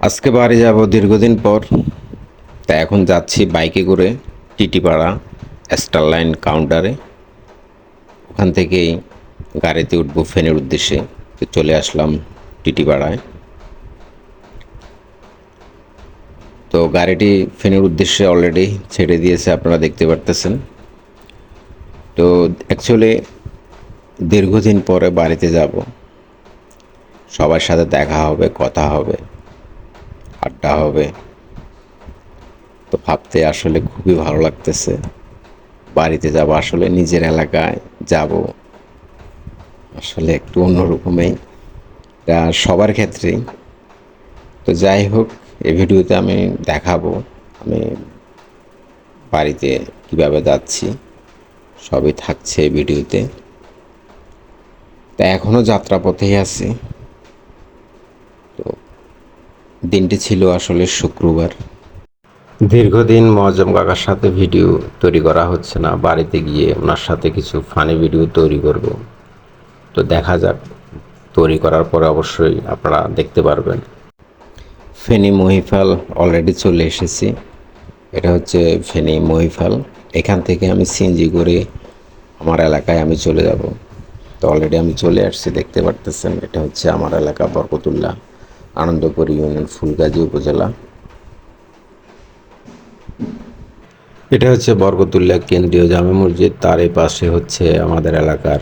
আজকে বাড়ি যাব দীর্ঘদিন পর। তা এখন যাচ্ছি বাইকে করে টিটিপাড়া স্টার লাইন কাউন্টারে। ওখান থেকেই গাড়িতে উঠবো ফেনের উদ্দেশ্যে। তো চলে আসলাম টিটিপাড়ায়। তো গাড়িটি ফেনের উদ্দেশ্যে অলরেডি ছেড়ে দিয়েছে, আপনারা দেখতে পারতেছেন। তো অ্যাকচুয়ালি দীর্ঘদিন পরে বাড়িতে যাব, সবার সাথে দেখা হবে, কথা হবে, আড্ডা হবে। তো ভাবতে আসলে খুবই ভালো লাগতেছে। বাড়িতে যাব, আসলে নিজের এলাকায় যাব, আসলে একটু অন্যরকমই এটা সবার ক্ষেত্রেই। তো যাই হোক, এই ভিডিওতে আমি দেখাবো আমি বাড়িতে কিভাবে যাচ্ছি, সবই থাকছে এই ভিডিওতে। তা এখনও যাত্রাপথেই আছি। তো দিনটি ছিল আসলে শুক্রবার। দীর্ঘদিন মজম কাকার সাথে ভিডিও তৈরি করা হচ্ছে না, বাড়িতে গিয়ে ওনার সাথে কিছু ফানি ভিডিও তৈরি করব। তো দেখা যাক, তৈরি করার পরে অবশ্যই আপনারা দেখতে পারবেন। ফেনী মহিফাল অলরেডি চলে এসেছি। এটা হচ্ছে ফেনী মহিফাল। এখান থেকে আমি সিএনজি করে আমার এলাকায় আমি চলে যাব। তো অলরেডি আমি চলে আসছি, দেখতে পারতেছেন। এটা হচ্ছে আমার এলাকা বরকতুল্লাহ, আনন্দপুর ইউনিয়ন, ফুলগাজী উপজেলা। এটা হচ্ছে বরকতুল্লাহ কেন্দ্রীয় জামে মসজিদ, তার এই পাশে হচ্ছে আমাদের এলাকার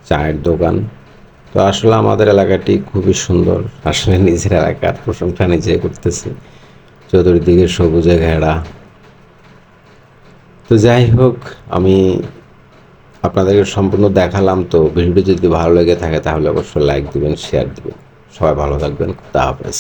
চায়ের দোকান। তো আসলে আমাদের এলাকাটি খুবই সুন্দর, আসলে নিজের এলাকার প্রশংসা নিজে করতেছি। চতুর্দিকে সবুজে ঘেরা। তো যাই হোক, আমি আপনাদেরকে সম্পূর্ণ দেখালাম। তো ভিডিওটি যদি ভালো লেগে থাকে তাহলে অবশ্যই লাইক দিবেন, শেয়ার দিবেন। সবাই ভালো থাকবেন, খুদা হাফেজ।